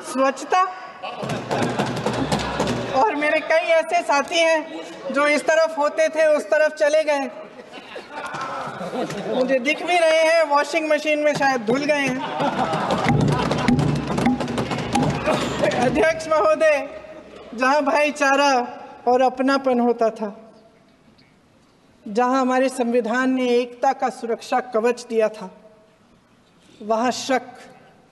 स्वच्छता। और मेरे कई ऐसे साथी हैं जो इस तरफ होते थे उस तरफ चले गए, मुझे दिख भी रहे हैं, वॉशिंग मशीन में शायद धुल गए हैं। अध्यक्ष महोदय, जहां भाईचारा और अपनापन होता था, जहां हमारे संविधान ने एकता का सुरक्षा कवच दिया था, वहां शक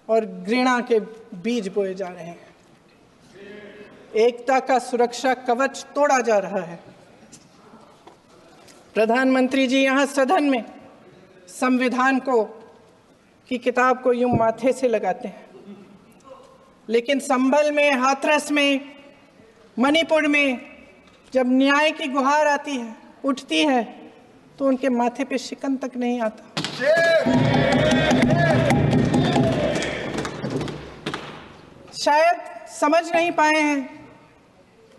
और घृणा के बीज बोए जा रहे हैं। एकता का सुरक्षा कवच तोड़ा जा रहा है। प्रधानमंत्री जी यहाँ सदन में संविधान की किताब को यूं माथे से लगाते हैं, लेकिन संभल में, हाथरस में, मणिपुर में जब न्याय की गुहार आती है, उठती है, तो उनके माथे पे शिकन तक नहीं आता। शायद समझ नहीं पाए हैं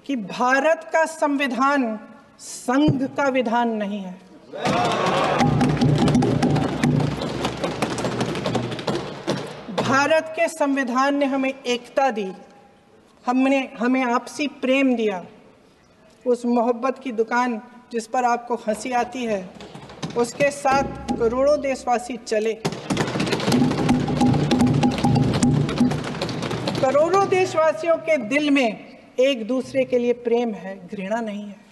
कि भारत का संविधान संघ का विधान नहीं है। भारत के संविधान ने हमें एकता दी, हमें आपसी प्रेम दिया। उस मोहब्बत की दुकान जिस पर आपको हंसी आती है, उसके साथ करोड़ों देशवासी चले। करोड़ों देशवासियों के दिल में एक दूसरे के लिए प्रेम है, घृणा नहीं है।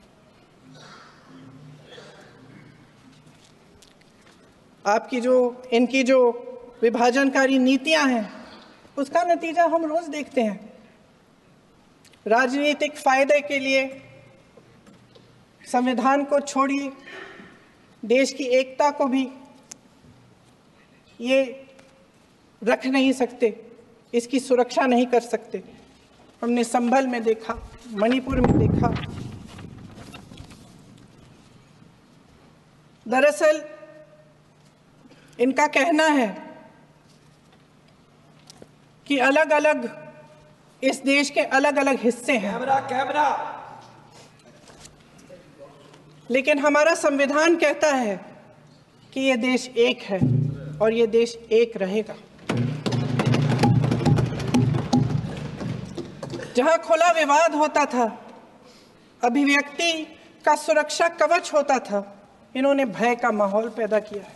इनकी जो विभाजनकारी नीतियां हैं, उसका नतीजा हम रोज देखते हैं। राजनीतिक फायदे के लिए संविधान को छोड़िए, देश की एकता को भी ये रख नहीं सकते, इसकी सुरक्षा नहीं कर सकते। हमने संभल में देखा, मणिपुर में देखा। दरअसल इनका कहना है कि अलग अलग इस देश के अलग अलग हिस्से हैं। कैमरा। लेकिन हमारा संविधान कहता है कि ये देश एक है और ये देश एक रहेगा। जहां खुला विवाद होता था, अभिव्यक्ति का सुरक्षा कवच होता था, इन्होंने भय का माहौल पैदा किया है।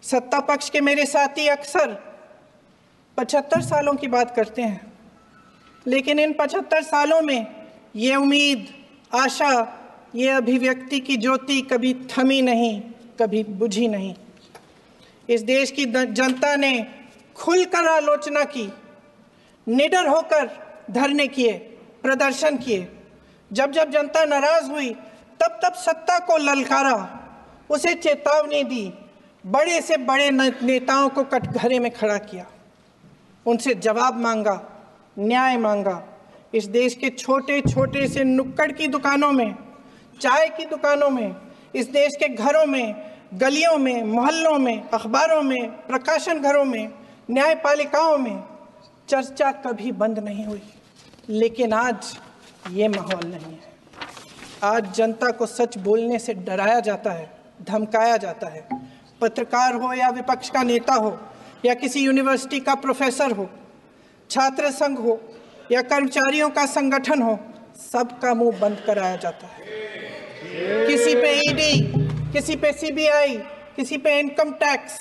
सत्ता पक्ष के मेरे साथी अक्सर 75 सालों की बात करते हैं, लेकिन इन 75 सालों में ये उम्मीद, आशा, ये अभिव्यक्ति की ज्योति कभी थमी नहीं, कभी बुझी नहीं। इस देश की जनता ने खुलकर आलोचना की, निडर होकर धरने किए, प्रदर्शन किए। जब जब जनता नाराज हुई, तब तब सत्ता को ललकारा, उसे चेतावनी दी, बड़े से बड़े नेताओं को कटघरे में खड़ा किया, उनसे जवाब मांगा, न्याय मांगा। इस देश के छोटे छोटे से नुक्कड़ की दुकानों में, चाय की दुकानों में, इस देश के घरों में, गलियों में, मोहल्लों में, अखबारों में, प्रकाशन घरों में, न्यायपालिकाओं में चर्चा कभी बंद नहीं हुई। लेकिन आज ये माहौल नहीं है। आज जनता को सच बोलने से डराया जाता है, धमकाया जाता है। पत्रकार हो या विपक्ष का नेता हो या किसी यूनिवर्सिटी का प्रोफेसर हो, छात्र संघ हो या कर्मचारियों का संगठन हो, सबका मुंह बंद कराया जाता है। किसी पे ईडी, किसी पे सीबीआई, किसी पे इनकम टैक्स,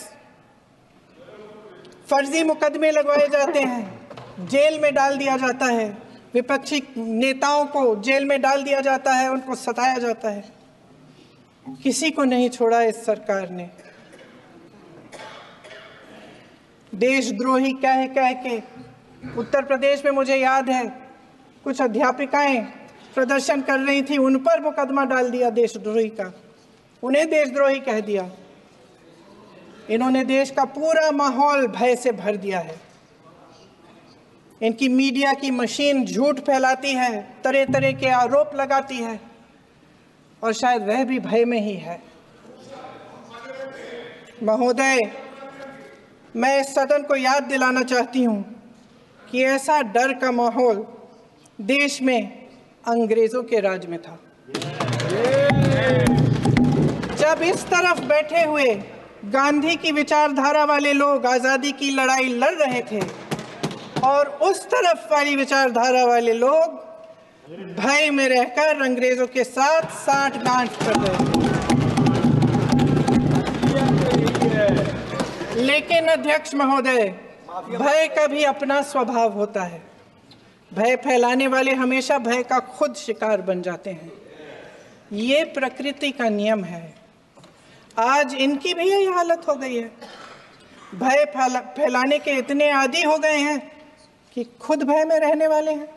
फर्जी मुकदमे लगवाए जाते हैं, जेल में डाल दिया जाता है। विपक्षी नेताओं को जेल में डाल दिया जाता है, उनको सताया जाता है। किसी को नहीं छोड़ा इस सरकार ने। देशद्रोही कह कह के उत्तर प्रदेश में मुझे याद है कुछ अध्यापिकाएं प्रदर्शन कर रही थी, उन पर मुकदमा डाल दिया देशद्रोही का, उन्हें देशद्रोही कह दिया। इन्होंने देश का पूरा माहौल भय से भर दिया है। इनकी मीडिया की मशीन झूठ फैलाती है, तरह तरह के आरोप लगाती है, और शायद वह भी भय में ही है। महोदय, मैं इस सदन को याद दिलाना चाहती हूं कि ऐसा डर का माहौल देश में अंग्रेजों के राज में था। जब इस तरफ बैठे हुए गांधी की विचारधारा वाले लोग आजादी की लड़ाई लड़ रहे थे, और उस तरफ वाली विचारधारा वाले लोग भय में रहकर अंग्रेजों के साथ साठगांठ कर रहे थे। लेकिन अध्यक्ष महोदय, भय का भी अपना स्वभाव होता है। भय फैलाने वाले हमेशा भय का खुद शिकार बन जाते हैं। ये प्रकृति का नियम है। आज इनकी भी यही हालत हो गई है। भय फैलाने के इतने आदी हो गए हैं कि खुद भय में रहने वाले हैं।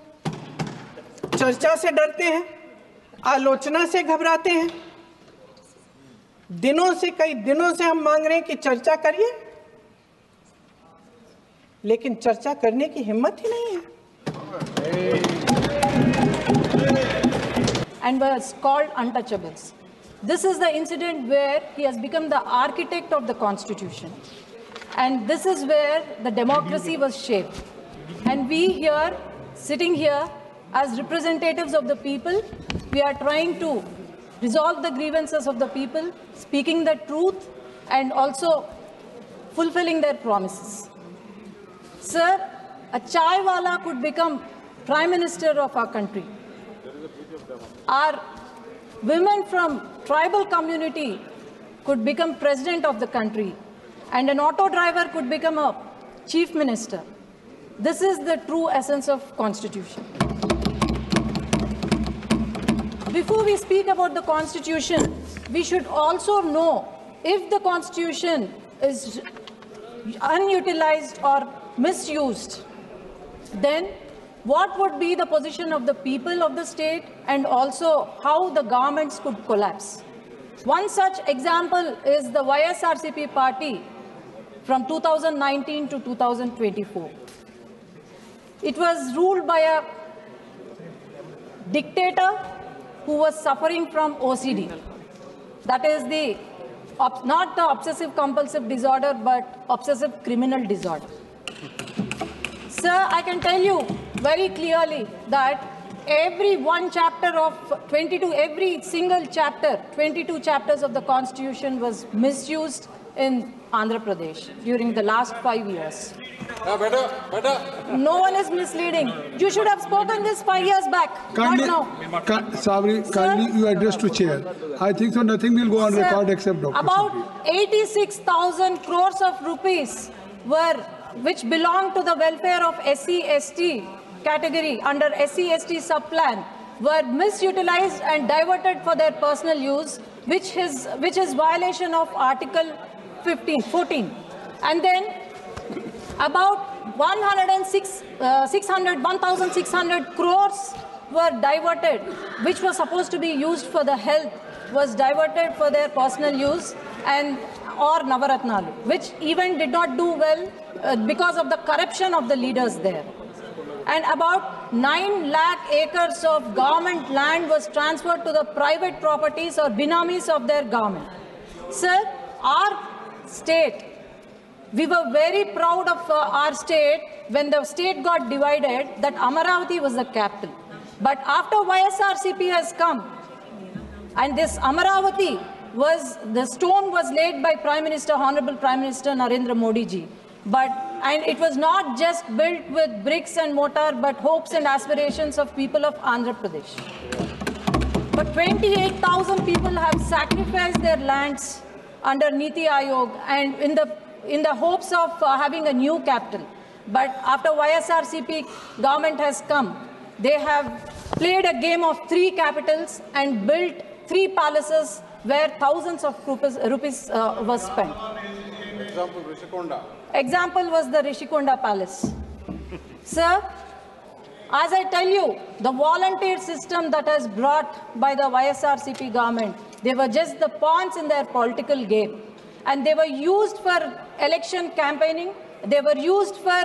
चर्चा से डरते हैं, आलोचना से घबराते हैं। कई दिनों से हम मांग रहे हैं कि चर्चा करिए, लेकिन चर्चा करने की हिम्मत ही नहीं है। And was called untouchables. This is the incident where he has become the architect of the Constitution. And this is where the democracy was shaped. And we here, sitting here as representatives of the people, we are trying to resolve the grievances of the people, speaking the truth, and also fulfilling their promises. Sir, a chai wala could become Prime Minister of our country. Our women from tribal community could become President of the country, and an auto driver could become a Chief Minister. This is the true essence of Constitution. Before we speak about the Constitution, we should also know if the Constitution is unutilized or misused, then what would be the position of the people of the state, and also how the governments could collapse. One such example is the YSRCP party from 2019 to 2024. It was ruled by a dictator who was suffering from OCD. That is not the obsessive compulsive disorder, but obsessive criminal disorder. Sir, I can tell you very clearly that every single chapter, 22 chapters of the Constitution was misused in Andhra Pradesh during the last 5 years. No one is misleading. You should have spoken this 5 years back, kindly, not now. Sabri, kindly you address to chair. I think so nothing will go on record except Dr. About Sabri. 86,000 crores of rupees which belong to the welfare of SC/ST category under SC/ST sub-plan were misutilized and diverted for their personal use, which is violation of Article 14. And then about 1,600 crores were diverted, which was supposed to be used for the health, was diverted for their personal use, or Navaratnalu, which even did not do well because of the corruption of the leaders there. And about 9 lakh acres of government land was transferred to the private properties or binamis of their government. Sir, our state, we were very proud of our state when the state got divided, that Amaravati was the capital. But after YSRCP has come, and this Amaravati the stone was laid by Honorable Prime Minister Narendra Modi ji. And it was not just built with bricks and mortar, but hopes and aspirations of people of Andhra Pradesh. But 28,000 people have sacrificed their lands under Niti Aayog and in the hopes of having a new capital. But after YSRCP government has come, they have played a game of 3 capitals and built 3 palaces where thousands of rupees was spent. Example was the Rishikonda Palace. Sir, as I tell you, the volunteer system that has brought by the YSRCP government, they were just the pawns in their political game. And they were used for election campaigning. They were used for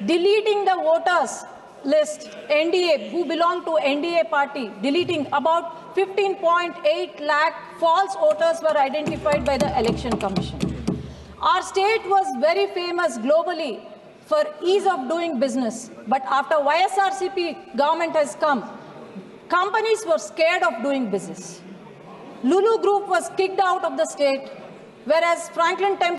deleting the voters list, NDA, who belong to NDA party, deleting about 15.8 lakh false voters were identified by the Election Commission. Our state was very famous globally for ease of doing business. But after YSRCP government has come, companies were scared of doing business. Lulu Group was kicked out of the state, whereas Franklin Templeton